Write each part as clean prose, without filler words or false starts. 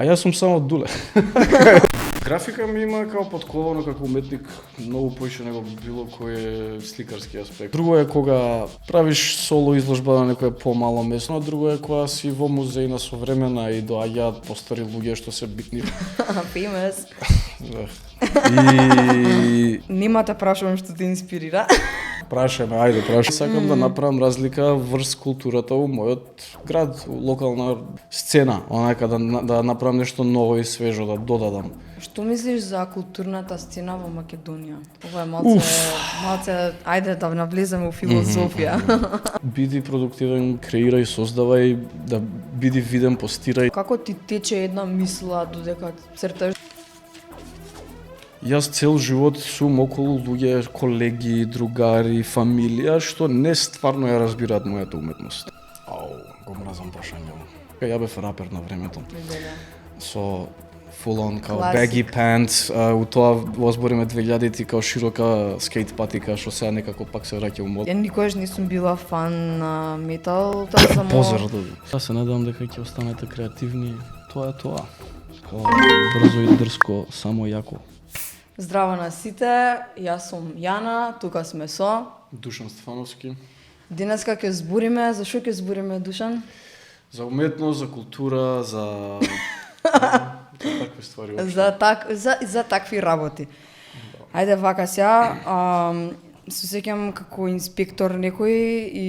А јас сум само дуле. Графика ми има као подковано како уметник многу поише него било кој сликарски аспект. Друго е кога правиш соло изложба на некое помало место, а друго е кога си во музејна современа и доаѓаат постари луѓе што се битни. Famous. И Нема те прашувам што те инспирира. прашаме, ајде прашаме. Сакам да направам разлика врз културата у мојот град, локална сцена, онака да направам нешто ново и свежо, да додадам. Што мислиш за културната сцена во Македонија? Ова е малце, ајде да навлеземе у филозофија. Биди продуктивен, креирај, создавај, да биди виден, постирај. Како ти тече една мисла додека црташ? Јас цел живот сум околу луѓе, колеги, другари, фамилија, што не стварно ја разбираат мојата уметност. Го мразам прашањето. Ја бев рапер на времето. Со full-on као baggy pants, у тоа возбориме 2000-ти као широка скейт патика, што сега некако пак се враќа у мод. Ја никогаш не сум била фан на метал, тоа само... Позор, да. Се надевам дека ќе останете креативни. Тоа е тоа. Као брзо и дрско, само јако. Здраво на сите, јас сум Јана, тука сме со Душан Стефановски. Денеска ќе збориме, за што ќе збориме, Душан? За уметност, за култура, за такви ствари. За такви работи. Ајде вака сега, се сеќам како инспектор некој и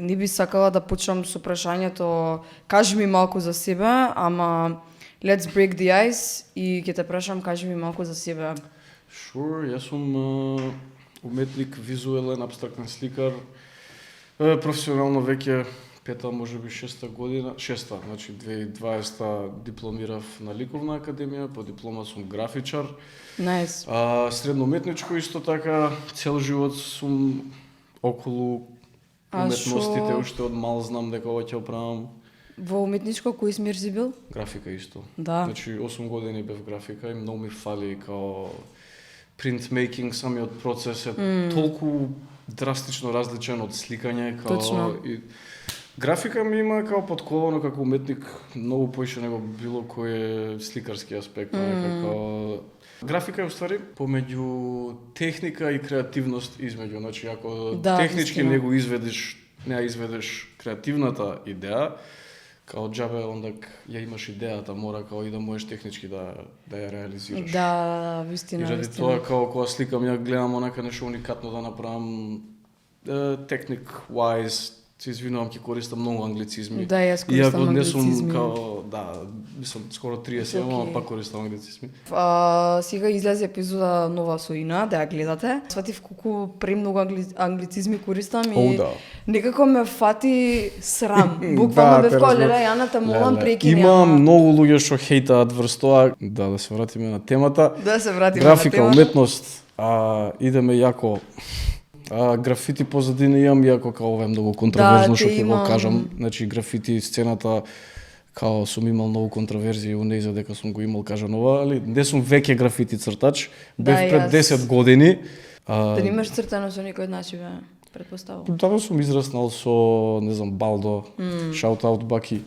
не би сакала да почнам со прашањето кажи ми малку за себе, ама let's break the ice и ќе те прашам кажи ми малку за себе. Sure, јас сум уметник, визуелен, абстрактен сликар. Професионално веќе пета, можеби шеста, значи 2020 дипломирав на Ликовна академија, по диплома сум графичар. Nice. Средно уметничко исто така, цел живот сум околу уметностите, уште од мал знам дека ова ќе правам. Во уметничко кој смер си бил? Графика исто. Да. Значи 8 години бев графика и многу ми фали као printmaking, самиот процес е толку драстично различен од сликање, као Точно. И графика ми има као подковано како уметник многу поише него било кој сликарски аспект, како графика е уствари помеѓу техника и креативност измеѓу, значи ако технички не го изведеш, не ја изведеш креативната идеја, као џабе онда ја имаш идејата, мора као и да можеш технички да ја реализираш. Да, вистина. И ради тоа као кога сликам ја гледам онака нешто уникатно да направам техник wise, се извинувам ќе користам многу англицизми. Да, јас користам англицизми. Иако не сум као, мислам скоро 30, ама пак користам англицизми. Сега излезе епизода нова со Ина, да ја гледате. Сватив колку премногу англицизми користам и некако ме фати срам. Буквално бев као, леле, Јана, те молам прекини. Има многу луѓе што хейтаат врз тоа. Да се вратиме на темата. Графика, уметност, идеме јако. Графити позадина имам, иако као ова е многу контроверзно што ќе го кажам. Значи графити сцената као сум имал многу контроверзии у неј за дека сум го имал кажано ова, али не сум веќе графити цртач. Бев пред 10 години. Да не имаш цртано со некој начин, претпоставувам. Да, сум израснал со, не знам, Балдо, shout out Баки.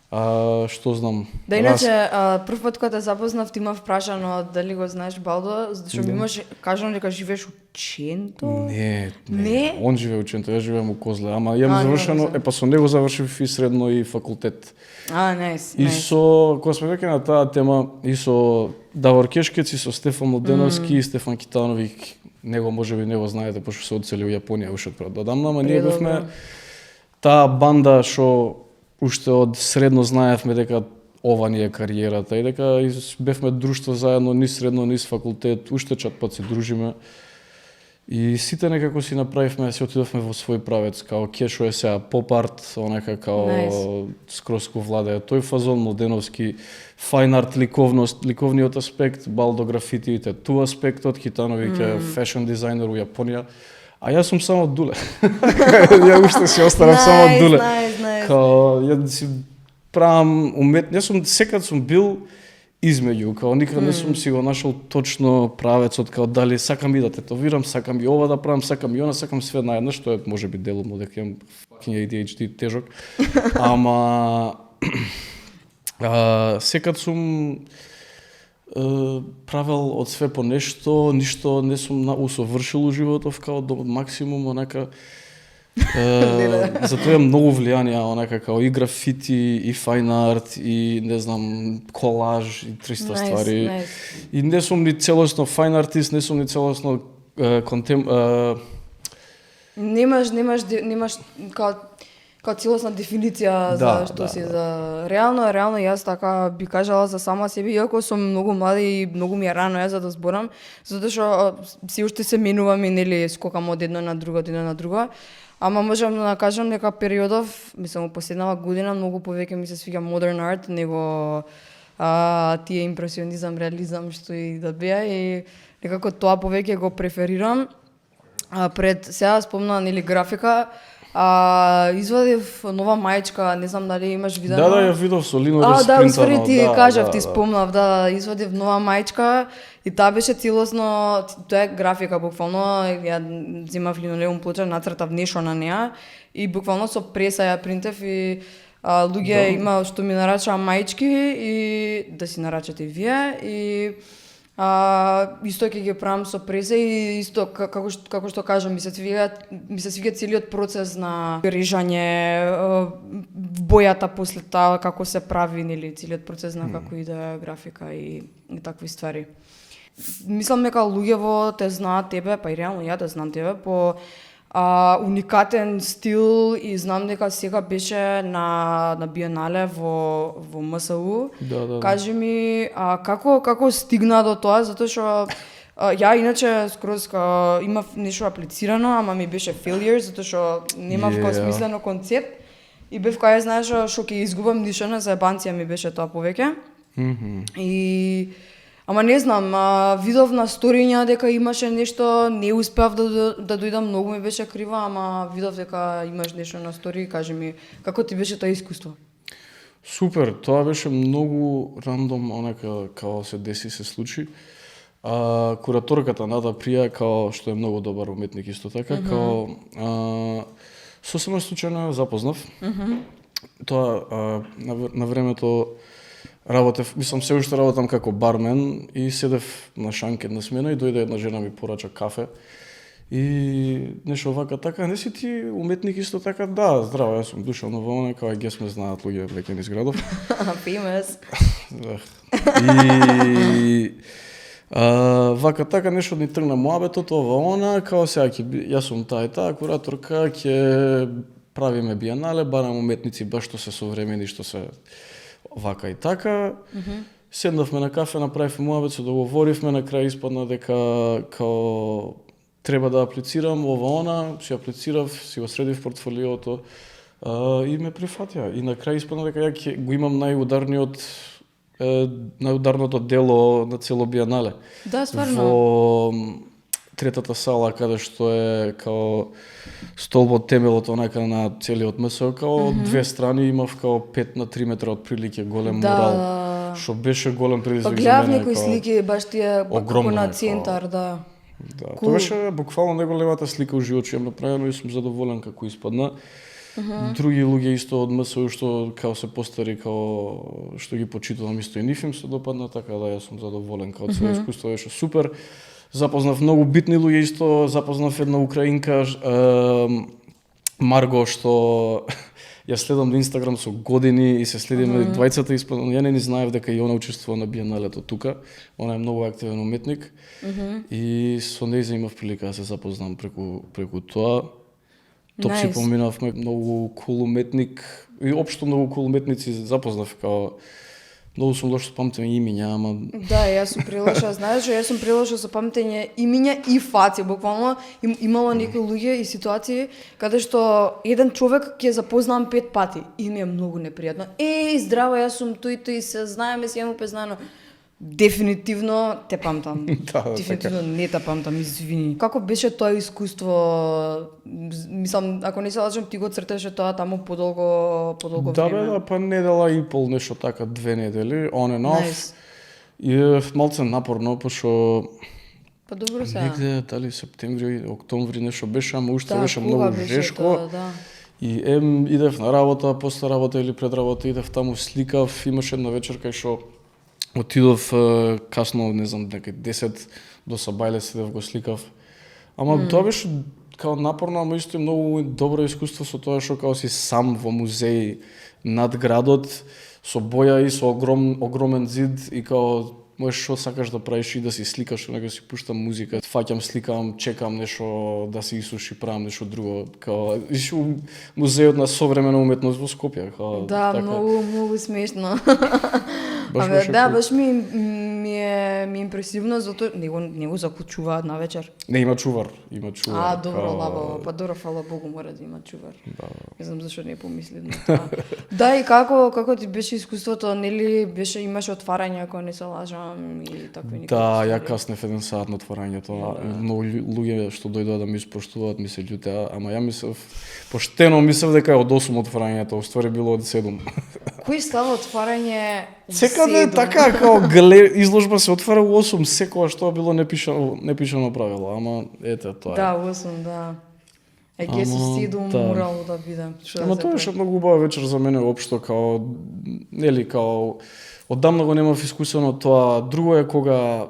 Што знам. Да, иначе, прв пат кога те запознав, ти имав прашано дали го знаеш Балдо, зашто ми имаш кажано дека живееш у Ченто? Не. Он живее у Ченто, ја живеам у Козле, ама јам завршено, па со него завршив и средно и факултет. Најс. И со, кога сме веќе на таа тема, и со Давор Кешкец, и со Стефан Младеновски, и Стефан Китановик, него можеби не го знаете, пошто се одсели у Јапонија уште пред одамна, ама ние бевме таа банда што уште од средно знаевме дека ова ни е кариерата и дека бевме друштво заедно низ средно, низ факултет, уште чат се дружиме. И сите некако си направивме, се отидовме во свој правец, као Кешо е сега поп-арт, онака као скроз ко владее тој фазон, Младеновски файн арт, ликовниот аспект, Балдо графитиите, ту аспектот, Китановиќ е фешн дизајнер у Јапонија. А јас сум само дуле. Ја уште си останам само дуле. Као, ја си правам јас сум секад сум бил измеѓу, као никад не сум си го нашол точно правецот, као дали сакам и да тетовирам, сакам и ова да правам, сакам и она, сакам све наедно, што е можеби делом дека имам fucking ADHD тежок. Ама Секад сум правел од све по нешто, ништо не сум усовршил у животов као до максимум, онака затоа имам многу влијанија, онака као и графити, и файн арт, и не знам, колаж, и 300 ствари. И не сум ни целосно файн артист, не сум ни целосно Немаш као целосна дефиниција за што си. За реално јас така би кажала за сама себе, иако сум многу млада и многу ми е рано за да зборам, затоа што си уште се менувам и нели скокам од едно на друго. Ама можам да кажам дека периодов, мислам, во последнава година многу повеќе ми се свиѓа modern art него тие импресионизам, реализам што и да беа и некако тоа повеќе го преферирам. Пред сега спомна нели графика, извадив нова мајчка, не знам дали имаш видено. Да, ја видов со линори спринтано. Успори ти кажав, ти спомнав, извадив нова мајчка и таа беше целосно, тоа е графика буквално, ја земав линолеум плоча, нацртав нешто на неа и буквално со преса ја принтев и луѓе има што ми нарачаа мајчки и да си нарачате и вие и исто ќе ги правам со преса и исто како што кажам ми се свиѓа целиот процес на режање, бојата после тоа како се прави нели целиот процес на како иде графика и такви ствари. Мислам дека луѓево те знаат тебе, па и реално ја те знам тебе по уникатен стил и знам дека сега беше на Биенале во МСУ. Да. Кажи ми како стигна до тоа, затоа што ја иначе скроз имав нешто аплицирано, ама ми беше failure затоа што немав смислено концепт и бев кај знаеш што ќе изгубам ништо на заебанција ми беше тоа повеќе. И ама не знам, видов на сториња дека имаше нешто, не успеав да дојдам, многу ми беше криво, ама видов дека имаш нешто на стори, кажи ми, како ти беше тоа искуство? Супер, тоа беше многу рандом, онака као се деси, се случи. Кураторката Нада Прија, као што е многу добар уметник исто така, као сосема случајно запознав. Тоа на времето работев, мислам се уште работам како бармен и седев на шанк една смена и дојде една жена ми порача кафе и нешто вака така, не си ти уметник исто така? Да, здраво, јас сум Душан Новоона, као ги сме знаат луѓе веќе низ градов. Famous. И вака така нешто ни тргна муабетот, ова она, као сега јас сум таа и таа кураторка, ќе правиме биенале, барам уметници баш што се современи, што се вака и така. Седнавме на кафе, направивме муабет, се договоривме, на крај испадна дека као треба да аплицирам ова она, си аплицирав, си го средив портфолиото и ме прифатија. И на крај испадна дека ја го имам најударното дело на цело биенале. Да, стварно. Во третата сала каде што е као столбот темелот онака на целиот МСО, као две страни имав као 5 на 3 метра од прилике голем мурал, што беше голем предизвик за мене. Гледав некои слики, баш тие како на центар, да. Да, тоа беше буквално најголемата слика у живот што имам направено и сум задоволен како испадна. Други луѓе исто од МСУ што као се постари, као што ги почитувам исто и нив им се допадна, така да јас сум задоволен као цело искуство беше супер. Запознав многу битни луѓе исто, запознав една украинка Марго што ја следам на Инстаграм со години и се следиме двајцата испадно. Ја не знаев дека и она учествува на биеналето тука. Она е многу активен уметник. И со нејза имав прилика да се запознам преку тоа. Топси поминавме, многу кул уметник и општо многу кул уметници запознав, као многу сум лош со памтење имиња, ама да, јас сум прилоша, знаеш, јас сум прилоша со памтење имиња и фаци, буквално имало некои луѓе и ситуации каде што еден човек ќе запознам 5 пати и ми е многу непријатно. Здраво, јас сум тој се знаеме, си имаме познано. Дефинитивно те памтам. Дефинитивно не те памтам, извини. Како беше тоа искуство? Мислам, ако не се лажам, ти го цртеше тоа таму подолго време. Да, па недела и пол, нешто така, 2 недели, on and off. И малце напорно, пошто па добро се. Негде, дали септември, октомври нешто беше, ама уште беше многу жешко. И идев на работа, после работа или пред работа идев таму, сликав, имаше една вечер кај што отидов касно, не знам, некај 10 до Сабајле седев го сликав. Ама тоа беше као напорно, ама исто и многу добро искуство со тоа што као си сам во музеј над градот, со боја и со огромен зид и као можеш што сакаш да правиш и да си сликаш, нека си пуштам музика, фаќам, сликам, чекам нешто да се исуши, правам нешто друго, као музејот на современа уметност во Скопје, као Да, така. многу смешно. Баш Абе, беше да, кул. баш ми е импресивно затоа не го заклучуваат на вечер. Не, има чувар. Добро, као- лабаво. Па добро, фала Богу, мора да има чувар. Да. Не знам зашто не помислив на тоа. Да, и како ти беше искуството, нели имаше отварање, ако не се лажам и такви некои Да, ствари? ја каснев 1 сат на отворањето. Многу луѓе што дојдоа да ми испоштуваат, ми се љутеа, ама ја мислев, поштено мислев дека е од 8 отворањето, уствари било од 7. Кој става отварање? Секаде седум? така, као изложба се отвара у 8, секогаш тоа било непишано правило, ама ете тоа е. Да, 8, да. Еге со Ама, 7 да. морало да биде. Што Ама да се тоа прави? беше многу убава вечер за мене општо, као, нели, као, оддамна го немав искусено тоа. Друго е кога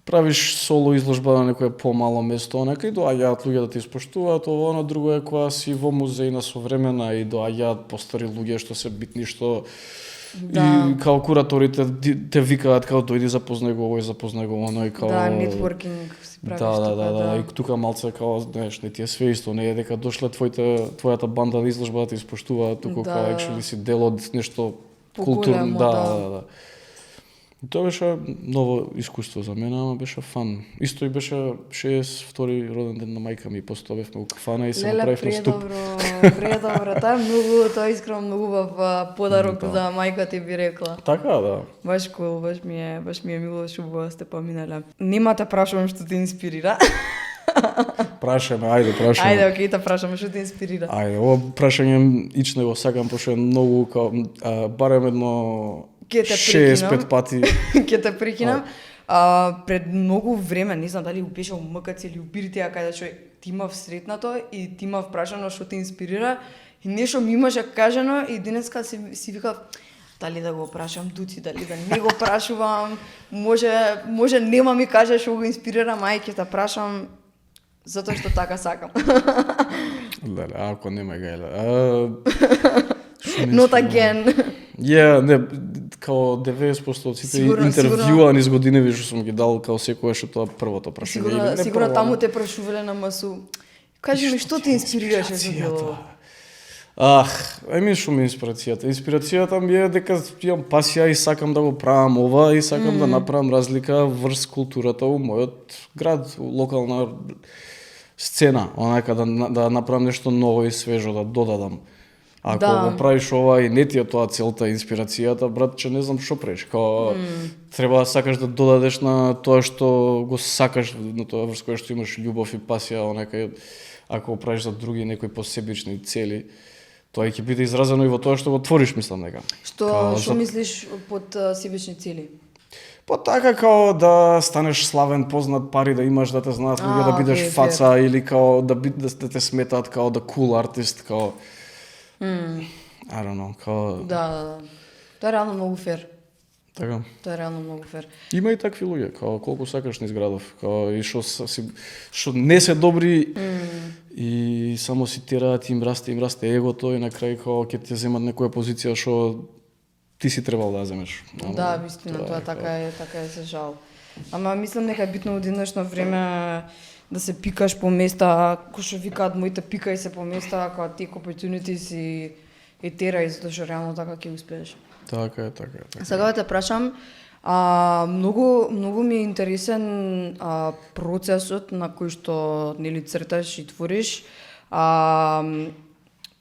правиш соло изложба на некое помало место, некај доаѓаат луѓе да те испоштуваат, ово на друго е кога си во музеј на современа и доаѓаат постари луѓе што се битни, што Да. и као кураторите те викаат као дојди запознај го овој, запознај го оној, као Да, нетворкинг си правиш тука, И тука малце као, знаеш, не ти е све исто, не е дека дошле твојата банда на изложба да те испоштуваат, туку Да. као actually си дел од нешто Поголемо, културно, да. да. И тоа беше ново искуство за мене, ама беше фан. Исто и беше 62-ри роден ден на мајка ми, после тоа бевме у кафана и се Леле, направивме ступ. предобро. Тоа е искрено многу убав подарок Да. за мајка ти би рекла. Така, да. Баш кул, баш ми е мило што убаво сте поминале. Нема те прашувам што те инспирира. Прашаме, ајде, прашаме. Ајде, окей, те прашам што те инспирира. Ајде, ово прашање ично го сакам, пошто е многу, као, барем едно Ке те 65 пати. Ќе те прекинам. Пред многу време, не знам дали беше у МКЦ или у Биртија, каде што ти имав сретнато и ти имав прашано што те инспирира и нешто ми имаше кажано и денеска си викав дали да го прашам Дуци, дали да не го прашувам, може нема ми каже што го инспирира, мај ќе те прашам затоа што така сакам. Леле, ако нема гајле. Not again. Не, као 90% од сите Сигурно- интервјуа низ годиневи што сум ги дал, као секојаш е тоа првото прашање. Или не Сигурно прво, таму ама- те прашувале на масу. Кажи ми што те инспирираше за дело? Што ми е инспирацијата? Инспирацијата ми е дека имам пасија и сакам да го правам ова и сакам да направам разлика врз културата у мојот град, у локална сцена, онака да направам нешто ново и свежо, да додадам. Ако Да. го правиш ова и не ти е тоа целта, инспирацијата, братче, не знам што правиш. Као треба да сакаш да додадеш на тоа што го сакаш, на тоа врз кое што имаш љубов и пасија, онака ако го правиш за други некои посебични цели, тоа ќе биде изразено и во тоа што го твориш, мислам дека. Као Што за- мислиш под себични цели? Па така као да станеш славен, познат, пари да имаш, да те знаат луѓе, да бидеш окей, фаца или као да те сметаат као да кул артист, као I don't know, као Да. Тоа е реално многу фер. така. Тоа е реално многу фер. Има и такви луѓе, као колку сакаш низ градов, као и што не се добри и само си тераат, им расте егото и на крај као ќе те земат некоја позиција што ти си требал да ја земеш. Ама, Да, вистина, тоа така е за жал. Ама мислам дека е битно во денешно време да се пикаш по места, кој што викаат моите пикај се по места, кога take opportunities и терај, затоа што реално така ќе успееш. Така е. Сега да те прашам, многу ми е интересен процесот на кој што нели црташ и твориш.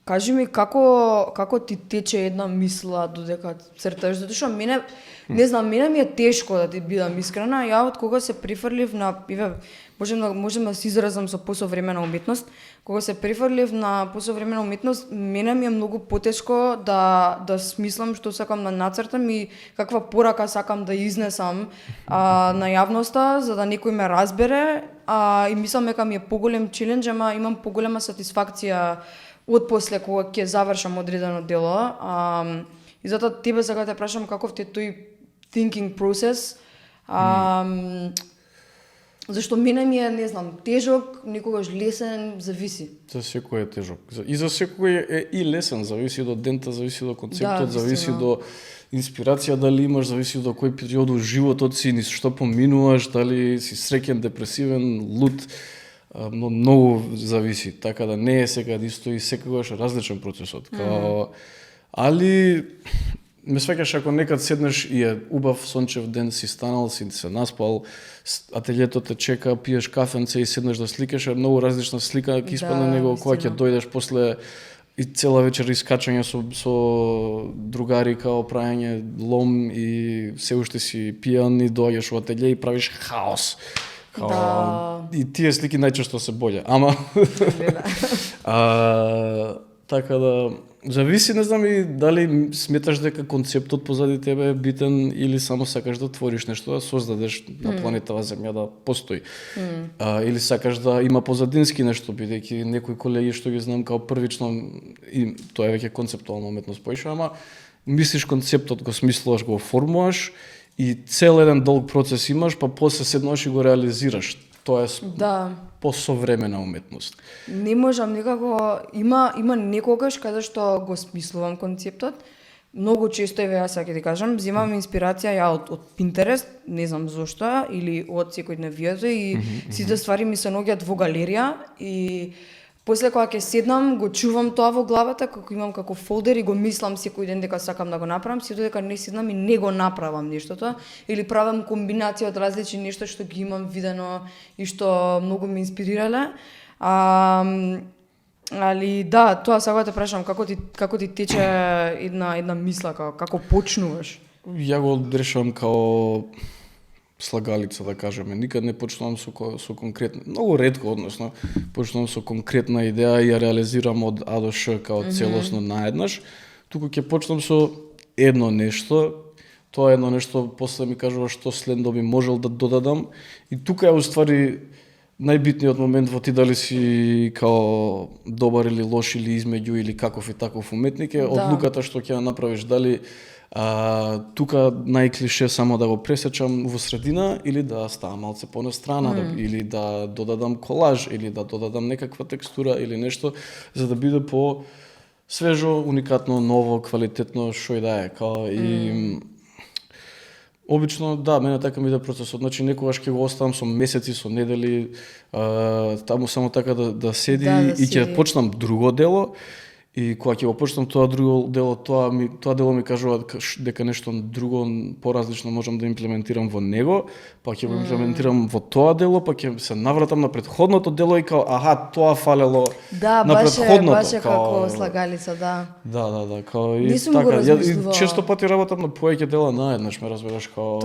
Кажи ми како ти тече една мисла додека црташ, затоа што мене не знам, мене ми е тешко да ти бидам искрена. Ја од кога се префрлив на можем да се изразам со посовремена уметност, кога се префрлив на посовремена уметност, мене ми е многу потешко да смислам што сакам да нацртам и каква порака сакам да изнесам на јавноста за да некој ме разбере, и мислам дека ми е поголем челендж, ама имам поголема сатисфакција од после кога ќе завршам одредено дело. И затоа тебе сега те прашам каков ти е тој thinking process. Зашто мене ми е, не знам, тежок, некогаш лесен, зависи. За секој е тежок. И за секој е и лесен, зависи до дента, зависи до концептот, зависи до инспирација дали имаш, зависи до кој период во животот си, низ што поминуваш, дали си среќен, депресивен, луд, многу зависи. Така да не е секад исто и секогаш различен процесот. Али ме свеќаш ако некад седнеш и е убав сончев ден, си станал, си се наспал, ателјето те чека, пиеш кафенце и седнеш да сликаш, е многу различна слика ќе испадне него кога ќе дојдеш после и цела вечер искачање со другари као прајање лом и се уште си пијан и доаѓаш во ателје и правиш хаос. И тие слики најчесто се боле, ама така да зависи, не знам и дали сметаш дека концептот позади тебе е битен или само сакаш да твориш нешто, да создадеш на планетава Земја да постои. Или сакаш да има позадински нешто, бидејќи некои колеги што ги знам као првично, и тоа е веќе концептуална уметност поише, ама мислиш концептот, го смислуваш, го оформуваш и цел еден долг процес имаш, па после седнаш и го реализираш. Тоа е посовремена уметност. Не можам никако, има некогаш каде што го смислувам концептот. Многу често јас ќе ти кажам, земам инспирација ја од Pinterest, не знам зошто, или од секојдневието и сите ствари ми се наоѓаат во галерија и после кога ќе седнам, го чувам тоа во главата, како имам како фолдер и го мислам секој ден дека сакам да го направам, сето дека не седнам и не го направам нештото, или правам комбинација од различни нешта што ги имам видено и што многу ме инспирирале. Али да, тоа сега те прашам, како ти тече една мисла, како почнуваш? Ја го решавам као слагалица, да кажеме. Никад не почнувам со конкретна, многу ретко, односно, почнувам со конкретна идеја и ја реализирам од А до Ш као целосно наеднаш. Туку ќе почнам со едно нешто, тоа едно нешто после ми кажува што следно би можел да додадам и тука е уствари најбитниот момент во ти дали си као добар или лош или измеѓу или каков и таков уметник е одлуката што ќе направиш, дали тука најклише само да го пресечам во средина или да ставам малце понастрана, или да додадам колаж, или да додадам некаква текстура или нешто за да биде по свежо, уникатно, ново, квалитетно, што и да е. И обично, да, мене така ми иде процесот. Значи, некогаш ќе го оставам со месеци, со недели, таму само така да седи и ќе почнам друго дело. И кога ќе го почнам тоа друго дело, тоа дело ми кажува дека нешто друго поразлично можам да имплементирам во него, па ќе го имплементирам во тоа дело, па ќе се навратам на претходното дело и као тоа фалело на претходното. Да, баш е како слагалица, да. Да, као и така. Ја често пати работам на повеќе дела наеднаш, ме разбираш, као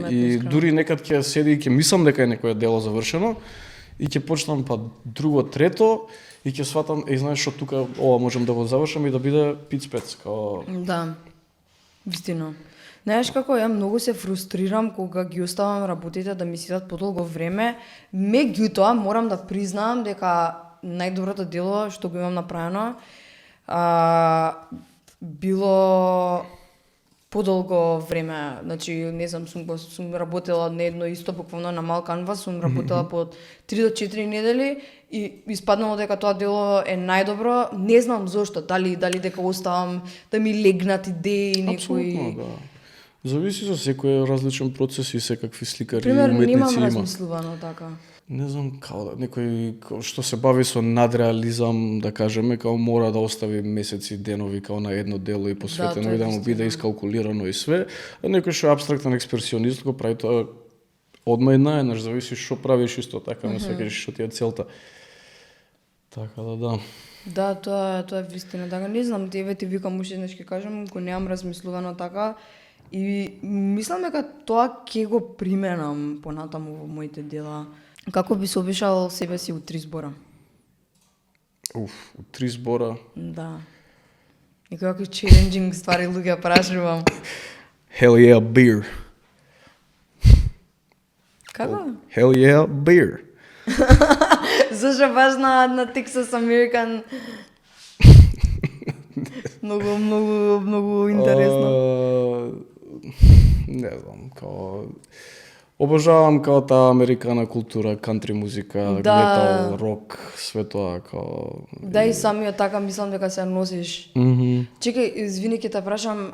и дури некад ќе седи и ќе мислам дека е некое дело завршено и ќе почнам па друго, трето и ќе сватам, знаеш што тука ова можам да го завршам и да биде пиц-пец, као... Да, вистина. Знаеш како, ја многу се фрустрирам кога ги оставам работите да ми седат подолго време, меѓутоа морам да признам дека најдоброто дело што го имам направено било подолго време, значи не знам, сум работела на едно исто буквално на мал канвас, сум работела по 3 до 4 недели и испаднало дека тоа дело е најдобро. Не знам зошто, дали дека оставам да ми легнат идеи некои. Апсолутно, да. Зависи за секој различен процес и секакви сликари и уметници има. Пример, немам размислувано така. Не знам, као некој што се бави со надреализам, да кажеме, као мора да остави месеци, денови као на едно дело и посветено и да му биде искалкулирано и све. А некој што е абстрактен експресионист го прави тоа одма и наеднаш, зависи што правиш исто така, не свекаш што ти е целта. Така да. Да, тоа е вистина. Така не знам, ти викам уште еднаш ќе кажам, го немам размислувано така и мислам дека тоа ќе го применам понатаму во моите дела. Како би се опишал себе си у 3 збора? У 3 збора? Да. И какви challenging ствари луѓе прашувам. Hell yeah, beer. Како? Hell yeah, beer. Зашо баш на Texas American? Многу интересно. Не знам, као обожавам као таа американа култура, кантри музика, Да. метал, рок, све тоа као. Да, и самиот така мислам дека се носиш. Чекај, извини ќе те прашам,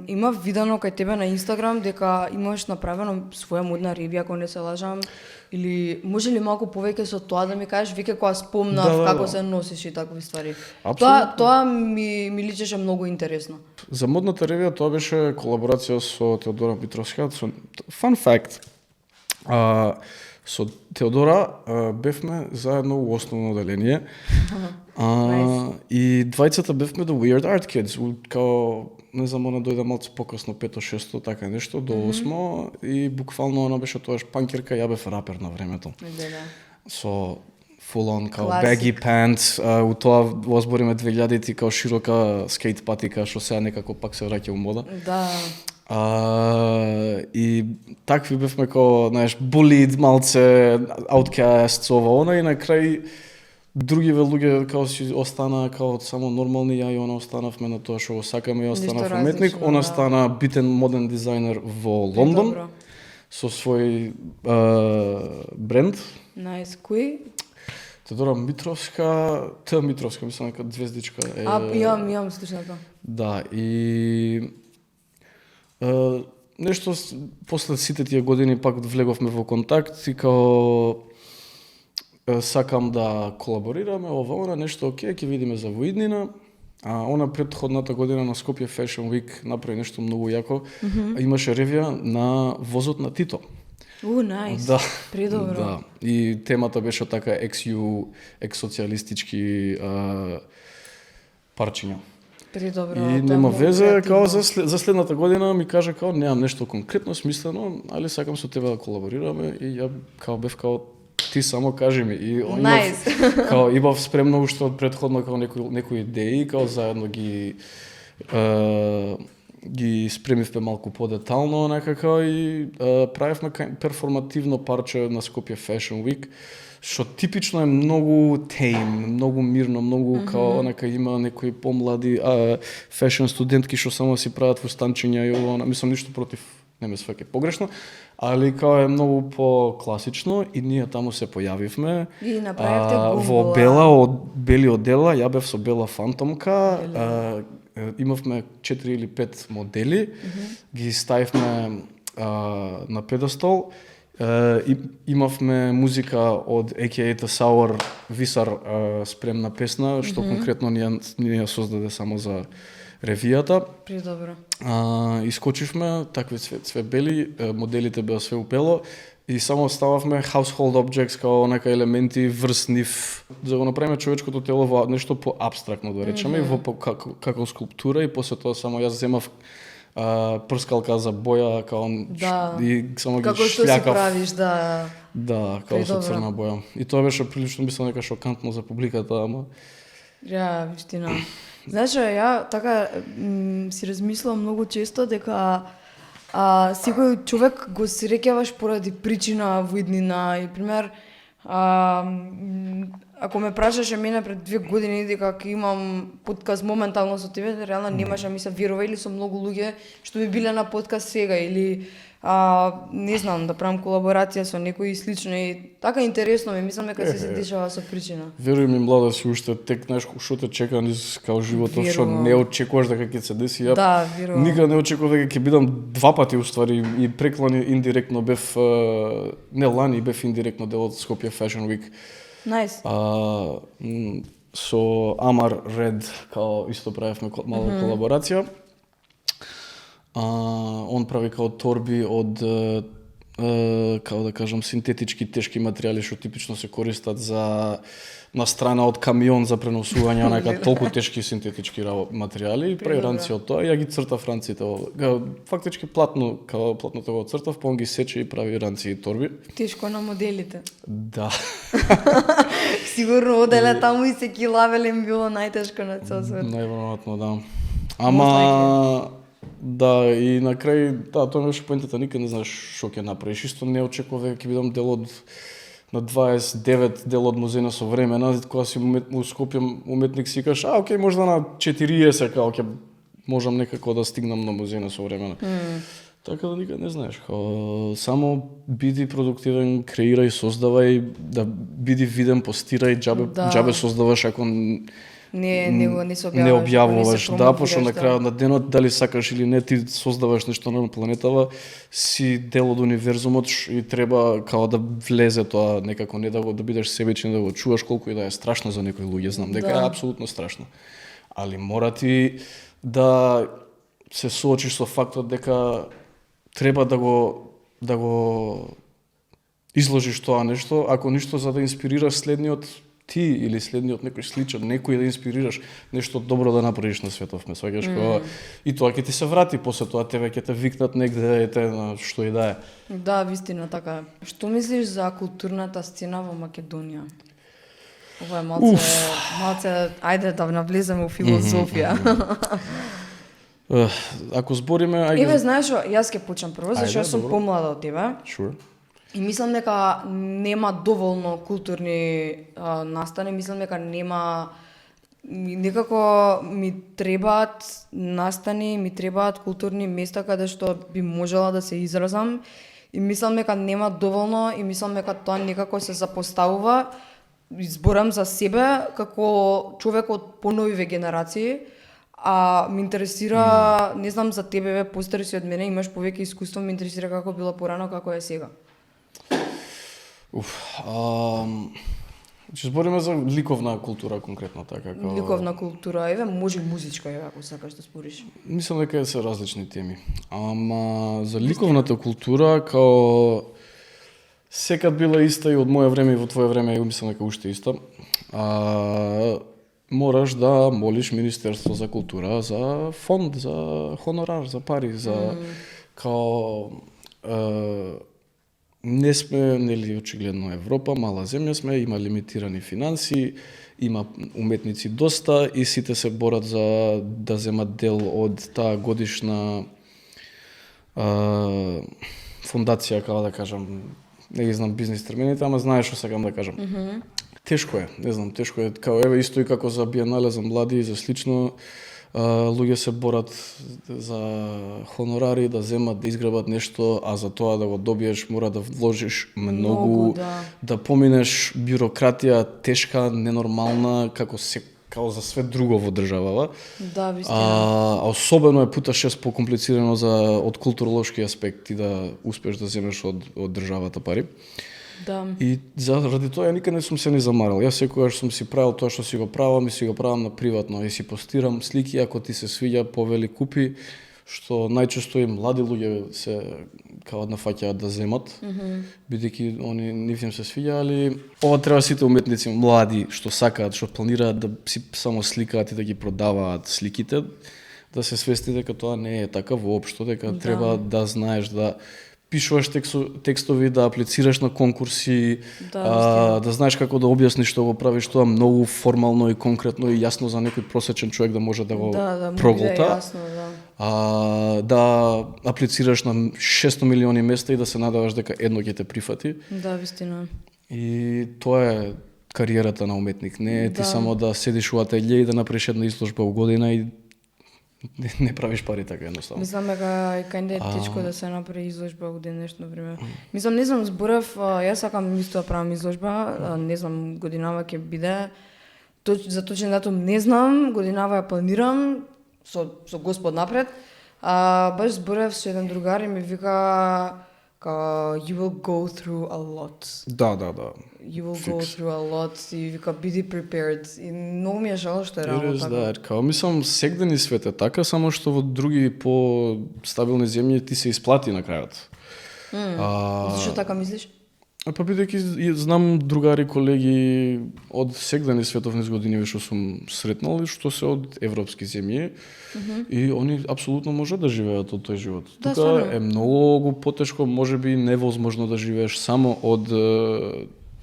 има видено кај тебе на Инстаграм дека имаш направено своја модна рибја, ако не се лажам, или може ли малку повеќе со тоа да ми кажеш, веќе кога спомнав Да. како се носиш и такви ствари. Апсолутно. Тоа ми личеше многу интересно. За модната ревија тоа беше колаборација со Теодора Митровска. Fun fact. Со Теодора бевме заедно у основно оделение. Nice. И двајцата бевме до Weird Art Kids. Као, не знам, она дојде малку покасно, 5-6, така нешто, до 8 и буквално она беше тоаш панкерка, ја бев рапер на времето. Да. Со full on као Classic. baggy pants, у тоа во збориме 2000-ти као широка скейт патика, што сега некако пак се враќа у мода. Да. И такви бевме као, знаеш, булид малце, outcasts, ова, она, и на крај другиве луѓе као си остана као само нормални, ја и она останавме на тоа што го сакаме, ја останав Ништо уметник, различно, она да. стана битен моден дизајнер во Лондон Добро. со свој бренд. Nice. Кој? Теодора Митровска, Митровска, мислам дека звездичка е. Имам слушната. Да, и нешто после сите тие години пак влеговме во контакт и као сакам да колаборираме, ова, она, нешто окей, ќе видиме за во иднина. Она претходната година на Скопје Fashion Week направи нешто многу јако. Имаше ревија на возот на Тито. Nice. Да. Предобро. Да. И темата беше така екс-социјалистички парчиња. Предобро. И нема везе, као за следната година ми кажа као немам нешто конкретно смислено, али сакам со тебе да колаборираме и ја као бев као ти само кажи ми. И Nice. Као имав спремно уште од претходно као некои идеи, као заедно ги спремивме малку подетално некако и правевме перформативно парче на Скопје Fashion Week, што типично е многу тейм, многу мирно, многу као нека има некои помлади фешн студентки што само си прават фустанчиња и ова, мислам ништо против, не ме сваќа погрешно, али као е многу по-класично и ние таму се појавивме. И направивте во бели одела, ја бев со бела фантомка, имавме 4 или 5 модели, ги ставивме на педестол, имавме музика од AKA Sour Висар спремна песна, што конкретно ние ја создаде само за ревијата. Предобро. Искочивме, такви све бели, моделите беа све упело и само стававме household objects као нека елементи врз нив, за да го направиме човечкото тело во нешто по-абстрактно да речеме, во како скулптура и после тоа само јас земав прскалка за боја као и само ги како што си шљакав. правиш, да. Да, као со црна боја. И тоа беше прилично мислам дека шокантно за публиката, ама Вистина. Знаеш, ја така си размислувам многу често дека секој човек го среќаваш поради причина во иднина и пример ако ме прашаше мене пред 2 години дека ќе имам подкаст моментално со тебе, реално немаше ми се верува или со многу луѓе што би биле на подкаст сега или не знам, да правам колаборација со некој и слично и така интересно ми, мислам дека се дешава со причина. Веруј ми, млада си уште тек, знаеш што те чека низ као животот, што не очекуваш дека ќе се деси. Ја Да, верувам. никад не очекував дека ќе бидам 2 пати уствари и преклани индиректно бев не лани бев индиректно дел од Скопје Fashion Week. Nice. Со Амар Ред као исто правевме мала колаборација. Он прави као торби од како да кажам синтетички тешки материјали што типично се користат за на страна од камион за преносување онака толку тешки синтетички материјали и прави ранци од тоа. Ја ги цртав ранците. Фактички платното го цртав, па он ги сече и прави ранци и торби. Тешко на моделите. Да. Сигурно оделе таму и се килавеле им било најтешко на цел свет. Најверојатно, да. Ама да, и на крај, да, тоа беше поентата, никад не знаеш што ќе направиш. Исто не очекував дека ќе бидам дел од на 29 дел од музеј на современа, кога си у Скопје уметник си кажеш, окей, можда на 40 као ќе можам некако да стигнам на музеј на современа. Така да никад не знаеш. Само биди продуктивен, креирај, создавај, да биди виден, постирај, џабе создаваш ако не се не објавуваш, да, промовираш, пошто на крајот на денот, дали сакаш или не, ти создаваш нешто на планетава, си дел од универзумот и треба као да влезе тоа некако, не да бидеш себечен, да го чуваш колку и да е страшно за некои луѓе, знам дека е апсолутно страшно. Али мора ти да се соочиш со фактот дека треба да го изложиш тоа нешто, ако ништо за да инспирираш следниот ти или следниот некој сличен, некој да инспирираш нешто добро да направиш на светов, ме сваќаш кога и тоа ќе ти се врати, после тоа тебе ќе те викнат негде на што и да е. Да, вистина така. Што мислиш за културната сцена во Македонија? Ова е малце, ајде да навлеземе во филозофија. Ако збориме, Еве, знаеш, јас ќе почнам прво, зашто сум помлада од тебе. Sure. И мислам дека нема доволно културни настани, мислам дека нема некако ми требаат настани, ми требаат културни места каде што би можела да се изразам и мислам дека нема доволно и мислам дека тоа некако се запоставува. Зборам за себе како човек од поновиве генерации, а ме интересира, не знам за тебе, постари си од мене, имаш повеќе искуство, ме интересира како било порано, како е сега. Ќе збориме за ликовна култура конкретно така како Ликовна култура, еве може и музичка, еве ако сакаш да спориш. Мислам дека се различни теми. Ама за ликовната култура као секад била иста и од моје време и во твое време, мислам дека уште иста. Мораш да молиш Министерство за култура за фонд, за хонорар, за пари, за као не сме, нели, очигледно Европа, мала земја сме, има лимитирани финанси, има уметници доста и сите се борат за да земат дел од таа годишна фондација, како да кажам, не ги знам бизнис термините, ама знаеш што сакам да кажам. Тешко е, не знам, тешко е, као еве исто и како за биенале за млади и за слично, луѓе се борат за хонорари, да земат, да изграбат нешто, а за тоа да го добиеш мора да вложиш многу да поминеш бюрократија тешка, ненормална, како за све друго во државава. Да, вистина. А особено е пута 6 покомплицирано од културолошки аспект и да успеш да земеш од државата пари. Да. И заради тоа ја никад не сум се ни замарал. Јас секогаш сум си правил тоа што си го правам и си го правам на приватно и си постирам слики, ако ти се свиѓа, повели купи, што најчесто и млади луѓе се као нафаќаат да земат, бидејќи они нив им се свиѓа, али ова треба сите уметници млади што сакаат, што планираат да си само сликаат и да ги продаваат сликите, да се свести дека тоа не е така воопшто, дека треба да знаеш да пишуваш текстови, да аплицираш на конкурси, да знаеш како да објасниш што го правиш, тоа многу формално и конкретно и јасно за некој просечен човек да може да го проголта. Да аплицираш на 600 милиони места и да се надаваш дека едно ќе те прифати. Да, вистина. И тоа е кариерата на уметник. Не е ти само да седиш у ателје и да направиш една изложба у година и не правиш пари така едноставно. Мислам дека и кај е течко да се направи изложба у денешно време. Мислам, не знам, зборев, јас сакам исто да правам изложба, не знам, годинава ќе биде. За точен датум не знам, годинава ја планирам, со Господ напред. Баш зборев со еден другар и ми вика, you will go through a lot. Да. You will go through a lot и вика, be prepared. И многу ми е жал што е работа така. Као мислам, сегден и свет е така, само што во други по-стабилни земји ти се исплати на крајот. Зашто така мислиш? Па бидејќи знам другари, колеги од сегдени световни години што сум сретнал, што се од европски земји и они апсолутно можат да живеат од тој живот. Тука е многу потешко, можеби невозможно да живееш само од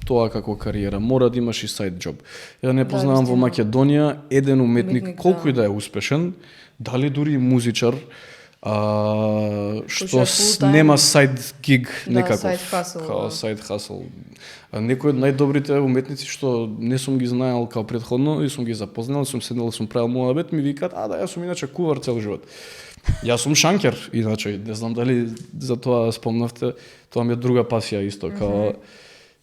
тоа како кариера. Мора да имаш и сайд џоб. Ја не познавам во Македонија еден уметник колку и да е успешен, дали дури и музичар, што е full-time. нема сайд гиг Да, некаков, side hustle, као да. сайд хасл. Некои од најдобрите уметници што не сум ги знаел као претходно и сум ги запознал, сум седнал и сум правил муабет, ми викаат, да, јас сум иначе кувар цел живот. Јас сум шанкер, иначе, не знам дали за тоа спомнавте, тоа ми е друга пасија исто, као...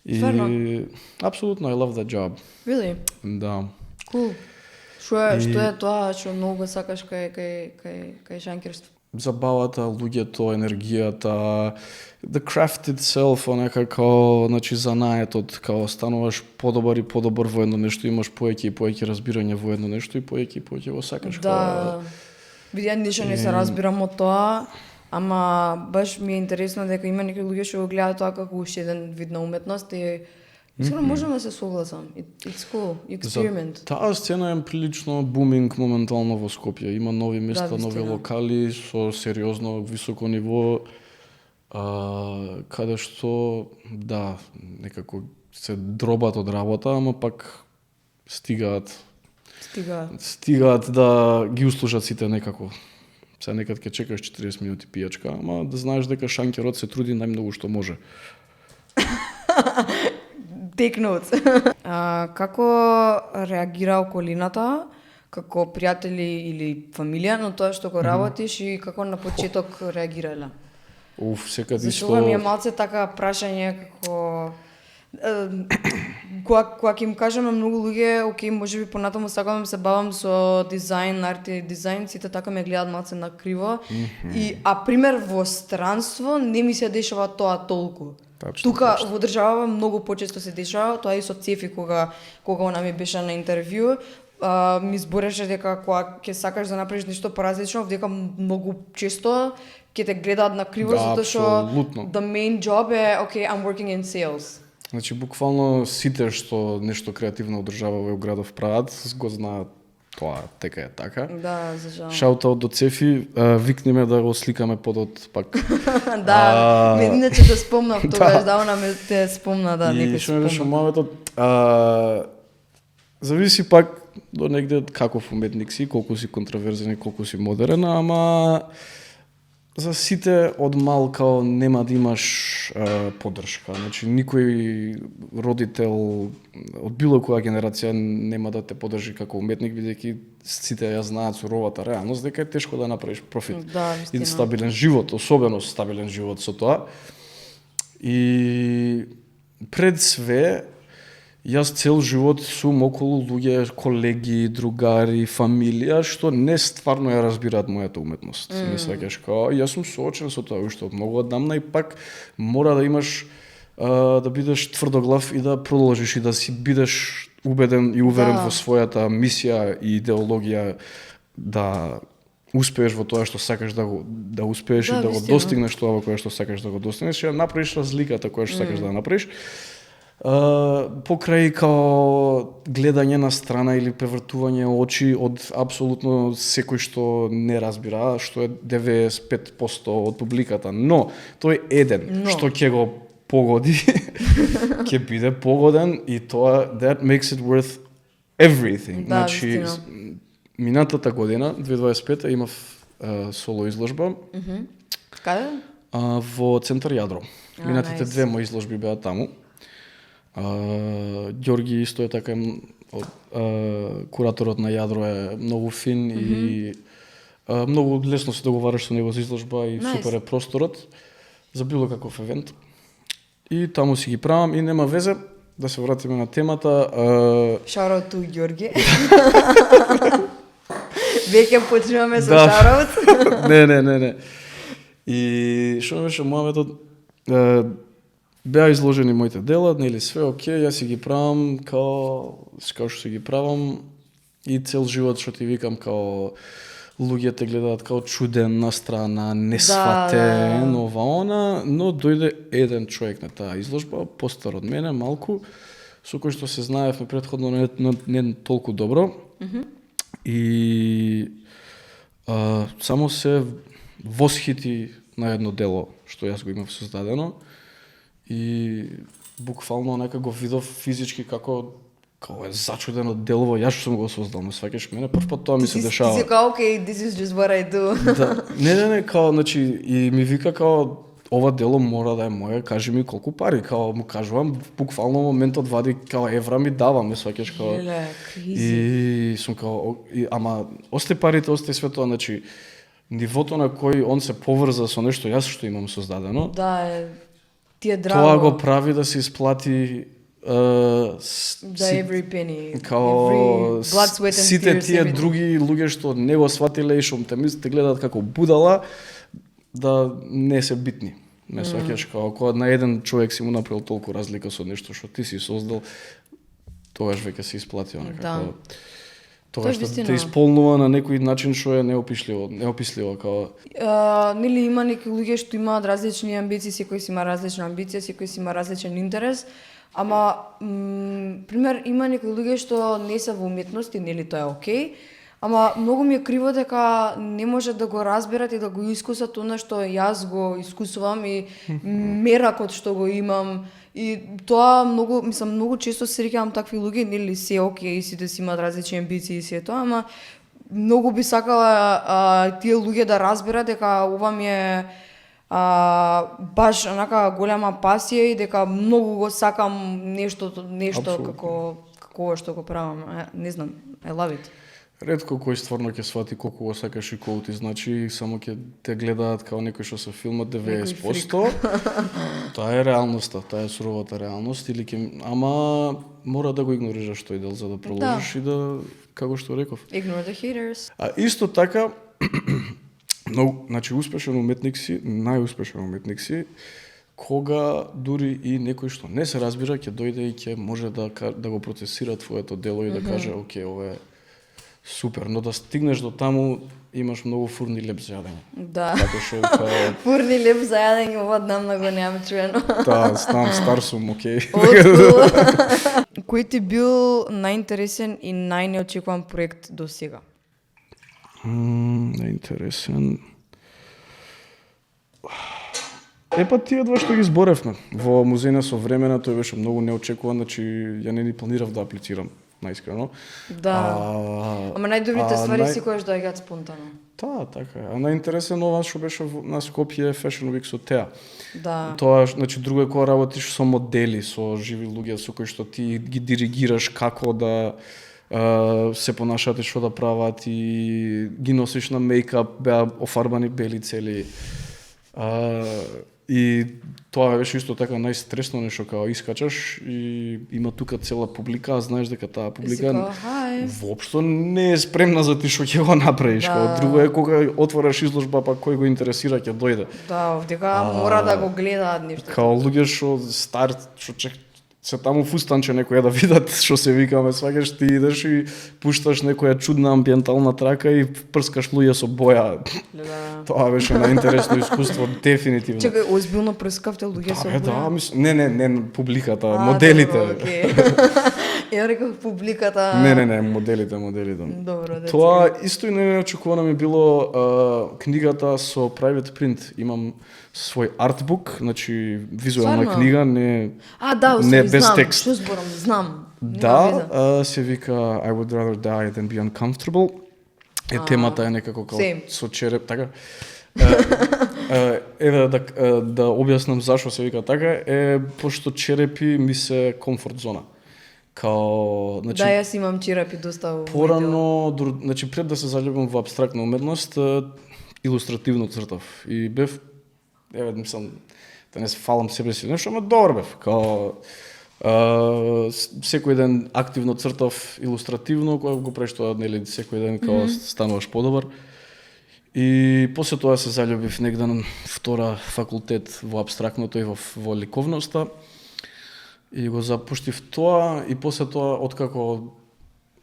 И... Стварно? Апсолутно, I love that job. Really? Да. Cool. Што е тоа што многу го сакаш кај шанкерство? Забавата, луѓето, енергијата, the craft itself, некако, значи занаетот, као стануваш подобар и подобар во едно нешто, имаш поеќе и поеќе разбирање во едно нешто и поеќе го сакаш. Да. Види, ја ништо не се разбирам од тоа, ама баш ми е интересно дека има некои луѓе што го гледаат тоа како уште еден вид на уметност и искрено можам да се согласам. It's cool, you experiment. Таа сцена е прилично буминг моментално во Скопје. Има нови места, Да, нови вистина. локали со сериозно високо ниво, каде што, да, некако се дробат од работа, ама пак стигаат да ги услужат сите некако. Сега некад ќе чекаш 40 минути пијачка, ама да знаеш дека шанкерот се труди најмногу што може. Take notes. Како реагира околината, како пријатели или фамилија на тоа што го работиш и како на почеток реагирале? Секад Зашто исто... ми е малце така прашање како кога ќе им кажам на многу луѓе, окей, можеби понатаму сакам да се бавам со дизајн, арт и дизајн, сите така ме гледаат малце на криво. И пример во странство не ми се дешава тоа толку. Точно, Тука во држава многу почесто се дешава, тоа и со Цефи кога она ми беше на интервју, ми збореше дека кога ќе сакаш да направиш нешто поразлично, дека многу често ќе те гледаат на криво, Да, затоа што апсолутно. the main job е, okay, I'm working in sales. Значи, буквално сите што нешто креативно одржава во градов прават, го знаат тоа, дека е така. Да, за жал. Шаутаут до Цефи, викни ме да го сликаме подот пак. Да, иначе те спомнав тогаш, да, она ме те спомна, да, некој И што ме беше спомна. мојавето, зависи пак до негде каков уметник си, колку си контроверзен и колку си модерен, ама за сите од малкао нема да имаш поддршка. Значи, никој родител од било која генерација нема да те поддржи како уметник, бидејќи сите ја знаат суровата реалност, дека е тешко да направиш профит. Да, И вистина. стабилен живот, особено стабилен живот со тоа. И пред све, јас цел живот сум околу луѓе, колеги, другари, фамилија, што не стварно ја разбираат мојата уметност. Не сваќаш, као, јас сум соочен со тоа уште од многу одамна и пак мора да имаш да бидеш тврдоглав и да продолжиш и да си бидеш убеден и уверен Да. во својата мисија и идеологија, да успееш во тоа што сакаш да успееш Да, и да го вистина. достигнеш тоа во кое што сакаш да го достигнеш и да направиш разликата која што сакаш да направиш. Покрај као гледање на страна или превртување очи од апсолутно секој што не разбира, што е 95% од публиката, но тој еден што ќе го погоди, ќе биде погоден и тоа that makes it worth everything. Да, Значи, вистина. минатата година, 2025, имав соло изложба Каде? во Центар Јадро. Минатите nice. две мои изложби беа таму. Ѓорги исто е така кураторот на Јадро е многу фин и многу лесно се договараш со него за изложба и Nice. супер е просторот за било каков евент. И таму си ги правам и нема везе да се вратиме на темата. Shout out to Ѓорги. Веќе почнуваме со Да. shout out. Не. И што беше мојавето, беа изложени моите дела, нели све окей, јас си ги правам као што си ги правам и цел живот што ти викам као луѓе те гледаат као чуден настрана, несватен, ова она, но дојде еден човек на таа изложба, постар од мене малку, со кој што се знаевме претходно не толку добро. И само се восхити на едно дело што јас го имав создадено и буквално нека го видов физички како као е зачудено делово, јас што сум го создал, ме сваќаш мене, прв пат тоа ми се дешава. Ти си као, окей, this is just what I do. Да, не, као, значи, и ми вика као, ова дело мора да е моје, кажи ми колку пари, као му кажувам, буквално моментот вади, као евра ми дава, ме сваќаш као. И сум као, ама осте парите, осте све тоа, значи, нивото на кој он се поврза со нешто јас што имам создадено. Да, ти е драго. Тоа го прави да се исплати every penny, као every blood, sweat and сите tears, тие everything. други луѓе што не го сватиле и што те гледаат како будала, да не се битни. Не сваќаш као кога на еден човек си му направил толку разлика со нешто што ти си создал, тогаш веќе се исплати некако. Тоа што те исполнува на некој начин што е неописливо као. Нели има некои луѓе што имаат различни амбиции, секој си има различна амбиција, секој си има различен интерес. Ама, пример, има некои луѓе што не се во уметност и нели тоа е окей, ама многу ми е криво дека не може да го разберат и да го искусат она што јас го искусувам и меракот што го имам. И тоа многу често се среќавам такви луѓе, нели се окей, сите си имаат различни амбиции и се тоа, ама многу би сакала тие луѓе да разберат дека ова ми е баш онака голема пасија и дека многу го сакам нешто како ова што го правам. Не знам, I love it. Ретко кој стварно ќе свати колку го сакаш и колку ти значи, само ќе те гледаат као некој што се филмат 90%. Таа е реалноста, таа е суровата реалност ама мора да го игнорираш тој дел за да проложиш и да, како што реков. Ignore the haters. А исто така значи успешен уметник си, најуспешен уметник си, кога дури и некој што не се разбира ќе дојде и ќе може да го процесира твоето дело и да каже окей, ова е супер, но да стигнеш до таму имаш многу фурни леп за јадење. Да. Така што фурни леп за јадење, ова одамна го немам чуено. Да, знам, стар сум, окей. Кој ти бил најинтересен и најнеочекуван проект до сега? Најинтересен. Епа тие два што ги зборевме. Во музејна со времена тој беше многу неочекуван, значи ја не ни планирав да аплицирам, најискрено. Да. Ама најдобрите ствари секогаш доаѓаат спонтано. Да, така е. А најинтересен ова што беше на Скопје Fashion Week со Теа. Да. Тоа, значи, друго е кога работиш со модели, со живи луѓе со кои што ти ги диригираш како да се понашат и што да прават и ги носиш на мејкап, беа офарбани бели цели. И тоа беше исто така најстресно нешто, као искачаш и има тука цела публика, а знаеш дека таа публика воопшто не е спремна за ти што ќе го направиш. Да. Друго е кога отвораш изложба, па кој го интересира ќе дојде. Да, овдека мора да го гледаат нешто. Као луѓе што што се таму фустанче некоја да видат што се викаме, сваќаш ти идеш и пушташ некоја чудна амбиентална трака и прскаш луѓе со боја. Да. Тоа беше најинтересно искуство, дефинитивно. Чекај, озбилно прскавте луѓе со боја? Да, не, публиката, моделите. Ја реков публиката. Не, моделите. Добро, да. Тоа исто и неочекувано ми било книгата со private print. Имам свој артбук, значи визуелна книга, не без текст. Што зборам, знам. Да, се вика I would rather die than be uncomfortable. Темата е некако како со череп, така. Еве да објаснам зашо се вика така, пошто черепи ми се комфорт зона. Као, значи, да, јас имам черепи доста. Порано, значи пред да се заљубам во апстрактна уметност, илустративно цртав и бев мислам да не се фалам себе си нешто, ама добар бев. Као секој ден активно цртав илустративно, кога го правиш тоа, нели, секој ден као стануваш подобар. И после тоа се заљубив негде на втора факултет во апстрактното и во ликовноста. И го запуштив тоа и после тоа, откако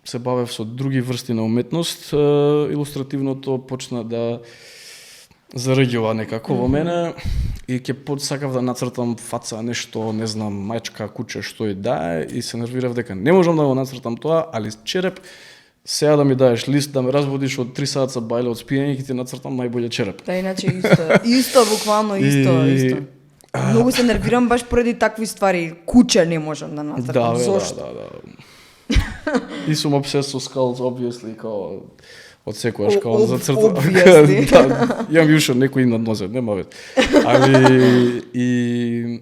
се бавев со други врсти на уметност, илустративното почна да зараѓува некако во мене и ќе сакав да нацртам фаца, нешто, не знам, мајчка, куче, што и да е, и се нервирав дека не можам да го нацртам тоа, али череп, сега да ми даеш лист, да ме разбудиш од 3 саца бајле од спиење, ќе ти нацртам најбоље череп. Да, иначе исто, буквално исто. Многу се нервирам баш поради такви ствари. Куче не можам да нацртам. Зошто? Да. И сум obsessed со skulls, obviously, као од секојаш као за црта. Obviously. Да, имам уште некој над нозет, нема вет. Али и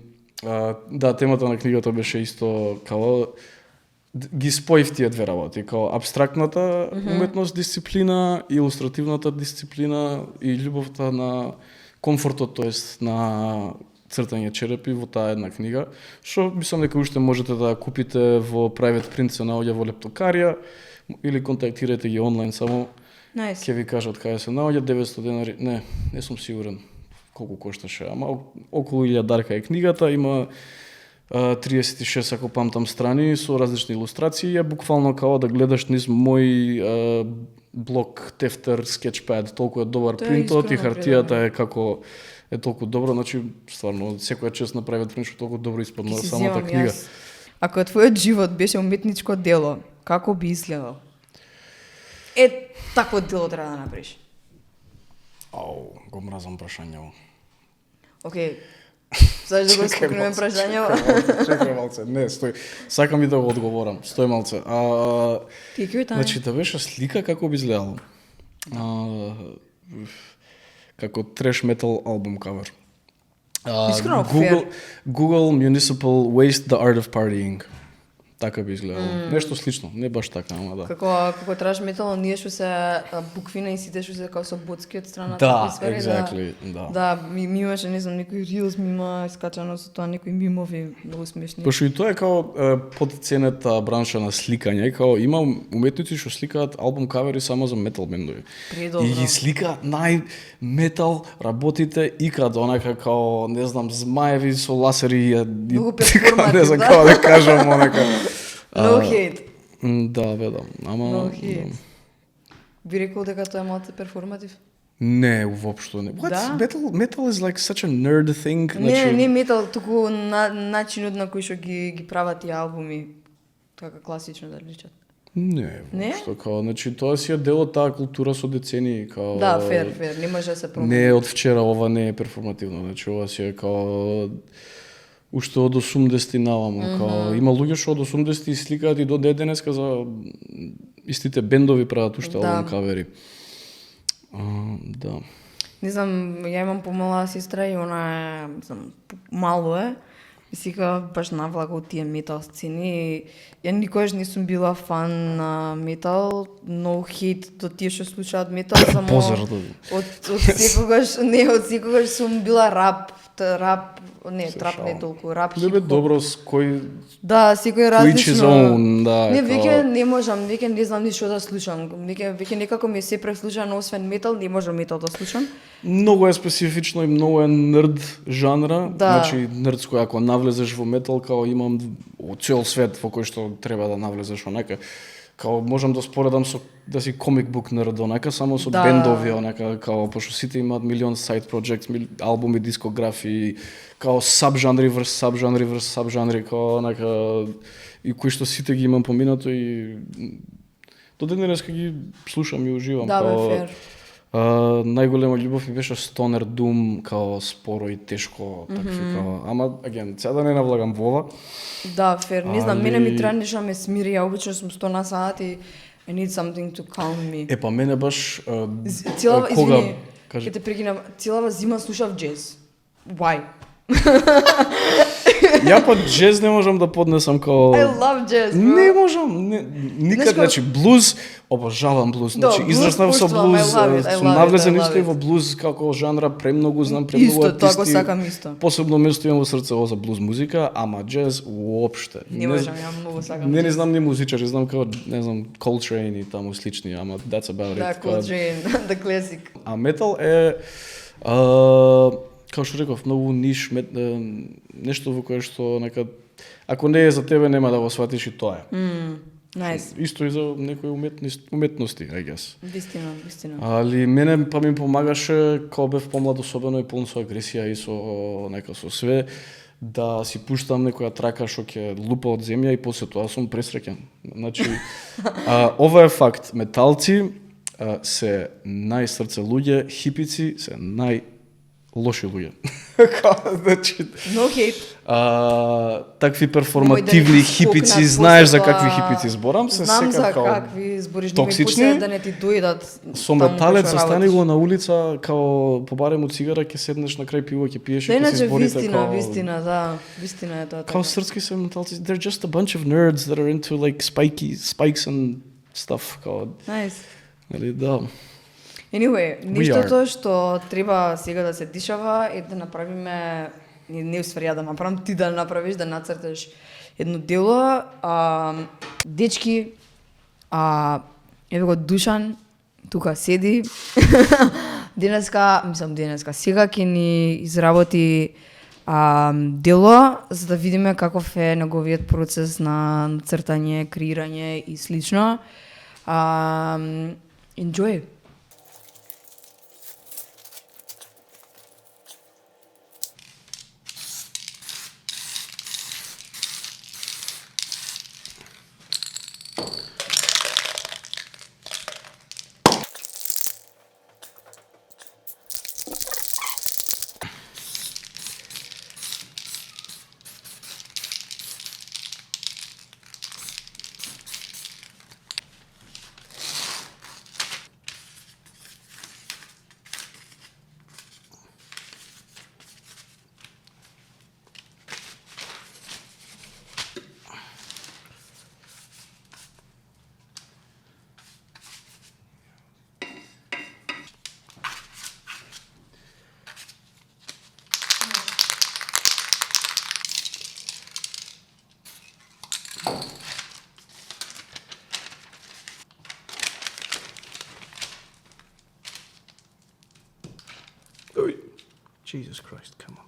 да, темата на книгата беше исто као ги споив тие две работи, као абстрактната уметност дисциплина, илустративната дисциплина и љубовта на комфортот, тоест на цртање черепи во таа една книга, што мислам дека уште можете да купите во private print, се наоѓа во лептокарија или контактирате ги онлайн само. Nice. Ќе ви кажат каде се наоѓа, 900 денари, не сум сигурен колку кошташе, ама околу 1000 дарка е книгата, има 36 ако памтам страни со различни илустрации, е буквално као да гледаш низ мој блок, тефтер, скетчпад, толку е добар принтот и хартијата е како е толку добро, значи стварно секоја чест направи принт што толку добро испадна самата книга. Ако твојот живот беше уметничко дело, како би изгледал? Такво дело треба да направиш. Ау, го мразам прашањево. Океј. Знаеш да го скокнеме прашањево? Чекај малце, не, стој. Сакам и да го одговорам. Стој малце. Значи, да беше слика како би изгледало. Како треш метал албум кавер. Искрено, Google Municipal Waste the Art of Partying. Така би изгледало. Нешто слично, не баш така, ама да. Како траш метал, ние што се буквина и сите што се како со боцки од страна да, exactly, да. Да, ми имаше, не знам, некој reels ми има искачано со тоа, некои мимови многу смешни. Пошто и тоа е као подценета бранша на сликање, као има уметници што сликаат албум кавери само за метал бендови. Предобро. И ги сликаат најметал работите икад, онака као, не знам, змаеви со ласери, многу перформатив, не знам како да кажам, онака. No hate. Да, бе, да. Ама No hate. Би рекол дека тоа е малку перформатив? Не, уопшто не. What? Да? Metal is like such a nerd thing. Не метал, туку начинот на кој што ги прават тие албуми, така класично да личат. Не, уопшто, као, значи тоа си е дел од таа култура со децении, као. Да, фер, не може да се промени. Не од вчера, ова не е перформативно, значи ова си е као уште од 80-ти наваму, као има луѓе што од 80-ти сликаат и до денеска за истите бендови прават уште албум кавери. Да. Не знам, ја имам помала сестра и она е, знам, мало е. И сега баш навлага од тие метал сцени. Ја никогаш не сум била фан на метал, no hate до тие што слушаат метал, само од секогаш сум била трап не толку, рап хип. Лебе добро с кој. Да, секој различно. Да, не, веќе не можам, веќе не знам ни што да слушам. Веќе некако ми се преслушано освен метал, не можам метал да слушам. Многу е специфично и многу е нерд жанра. Да. Значи нердско, ако навлезеш во метал, као имам цел свет во кој што треба да навлезеш онака. Као можам да споредам со да си комик бук нерд онака, само со бендови онака, као пошто сите имаат милион сайт проекти, албуми, дискографии, као сабжанри врз сабжанри, као онака и кои што сите ги имам поминато и до денеска ги слушам и уживам. Да, као фер. Најголема љубов ми беше Stoner Doom, као споро и тешко, такви као, ама сега да не навлагам во ова. Да, фер, не знам, мене ми треба нешто ме смири, ја обично сум 100 на сат и I need something to calm me. Па мене баш целава, кога извини, ќе те прекинам, целава зима слушав джез. Why? Ја па джез не можам да поднесам као. I love jazz, bro. Не можам, никад, значи блуз, обожавам блуз, значи израснав со блуз, сум навлезен исто и во блуз како жанра, премногу знам, премногу артисти. Исто, тоа го сакам исто. Посебно место имам во срцево за блуз музика, ама джез уопште. Не можам, ја многу сакам. Не знам ни музичари, знам како, не знам, Coltrane и таму слични, ама that's about it. Да, Coltrane, the classic. А метал е како што реков, многу ниш, нешто во кое што нека ако не е за тебе нема да го сватиш и тоа е. Nice. Исто и за некои уметности, I guess. Вистина. Али мене па ми помагаше кога бев помлад, особено и полн со агресија и со све, да си пуштам некоја трака што ќе лупа од земја и после тоа сум пресреќен. Значи, ова е факт. Металци се најсрце луѓе, хипици се лоши луѓе. Значи, No hate. Такви Немој перформативни да не ти хипици, скокнат знаеш за после какви тоа. хипици зборам, се Знам за као какви збориш, токсични. немој после да не ти дојдат. со таму металец кај што застани работиш. го на улица, као побарем од цигара, ќе седнеш на крај пиво, ќе пиеш и Да, ќе се иначе зборите вистина, да, вистина е тоа Као така. српски се металци, they're just a bunch of nerds that are into like spikes and stuff, као, Nice. нели, да. Anyway, We нештото што треба сега да се дишава е да направиме, не усвари ја да направам, ти да направиш, да нацрташ едно дело. Дечки, еве го Душан, тука седи. Денеска, сега ќе ни изработи дело, за да видиме каков е неговиот процес на цртање, креирање и слично. Enjoy! Jesus Christ, come on.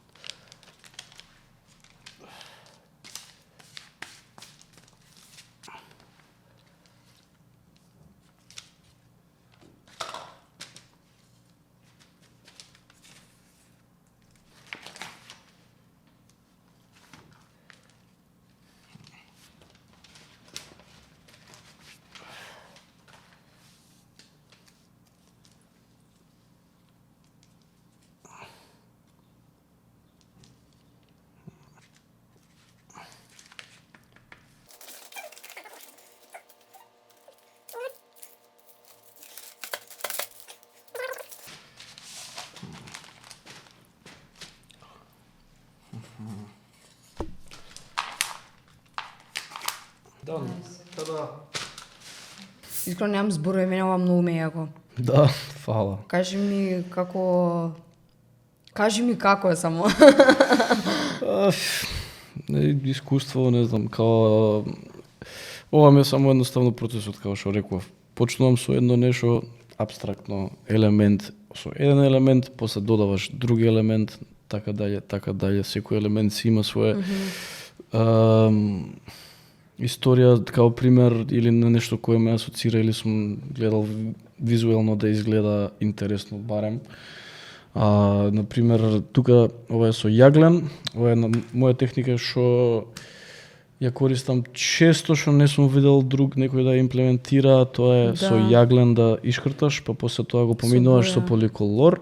Да. Искрено немам зборови, мене ова многу ме јако. Да, фала. Кажи ми како е само. Искуство, не знам, као ова ми е само едноставно процесот, како што реков. Почнувам со едно нешто апстрактно, елемент, со еден елемент, после додаваш други елемент, така дале, секој елемент си има свое историја, као пример, или на нешто кое ме асоцира, или сум гледал визуелно да изгледа интересно барем. Например, тука ова е со јаглен, ова е моја техника што ја користам често, што не сум видел друг некој да ја имплементира, тоа е со јаглен да ишкрташ, па после тоа го поминуваш со поликолор.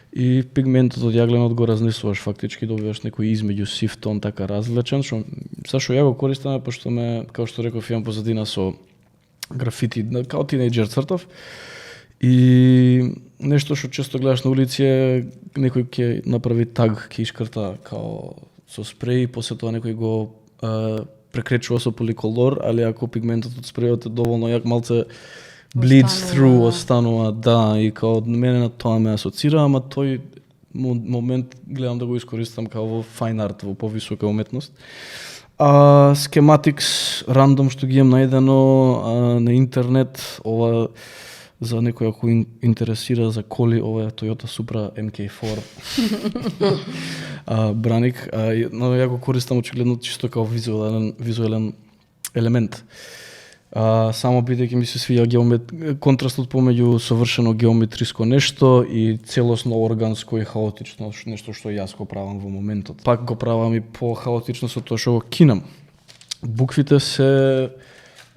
И пигментот од јагленот го разнесуваш, фактички добиваш некој измеѓу сив тон, така различен, што зашо ја го користам е пошто ме, како што реков, имам позадина со графити, као тинејџер цртав. И нешто што често гледаш на улици е некој ќе направи таг, ќе ишкрта као со спреј, после тоа некој го прекречува со поликолор, али ако пигментот од спрејот е доволно јак, малце bleeds through, останува, да, и као од мене на тоа ме асоцира, ама тој момент гледам да го искористам као во fine art, во повисока уметност. Schematics, рандом што ги имам најдено на интернет, ова за некој ако интересира за коли, ова е Toyota Supra MK4 браник, но ја го користам очигледно чисто као визуелен елемент. Само бидејќи ми се свиѓа контрастот помеѓу совршено геометриско нешто и целосно органско и хаотично нешто што јас го правам во моментот. Пак го правам и по-хаотично со тоа што го кинам. Буквите се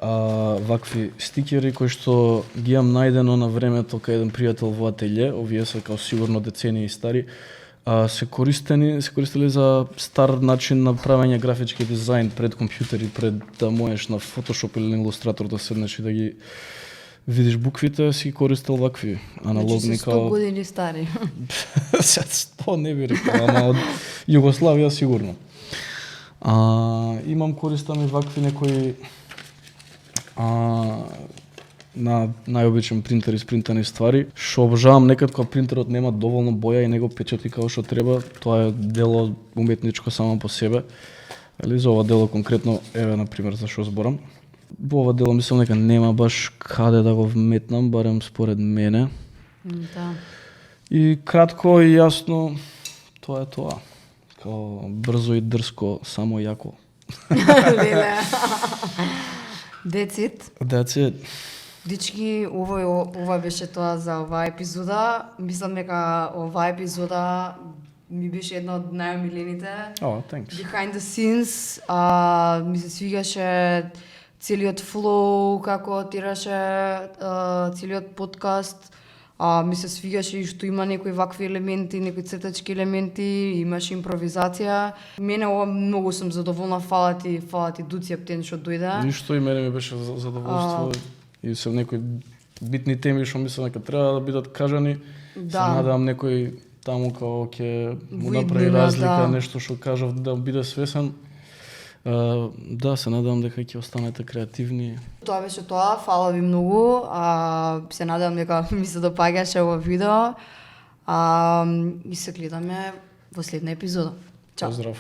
вакви стикери кои што ги имам најдено на времето кај еден пријател во ателје, овие се као сигурно децении стари, се користели за стар начин на правење графички дизајн пред компјутери, пред да можеш на Photoshop или на Illustrator да седнеш и да ги видиш буквите, си користел вакви аналогни Значи, 100 години стари. 100 не би рекол, ама од Југославија сигурно. Имам користам и вакви некои на најобичен принтер испринтани ствари. Што обожавам некад кога принтерот нема доволно боја и него печати како што треба, тоа е дело уметничко само по себе. Или за ова дело конкретно, еве на пример за што зборам. Во ова дело мислам дека нема баш каде да го вметнам, барем според мене. Да. И кратко и јасно, тоа е тоа. Као брзо и дрско, само јако. Леле. That's it. That's it. Дички, ова беше тоа за оваа епизода. Мислам дека оваа епизода ми беше една од најомилените. Thanks. Behind the scenes, ми се свигаше целиот флоу, како тираше целиот подкаст. Ми се свигаше и што има некои вакви елементи, некои цртачки елементи, имаше импровизација. Мене ова многу сум задоволна, фала ти Дуци Ептен што дојде. Ништо и мене ми беше задоволство. И се некои битни теми што мислам дека треба да бидат кажани. Да. Се надевам некој таму као ќе му Во направи иднина, разлика, да. нешто што кажав да биде свесен. Да, се надевам дека ќе останете креативни. Тоа беше тоа, фала ви многу. Се надевам дека ми се допаѓаше ова видео. И се гледаме во следна епизода. Чао. Поздрав.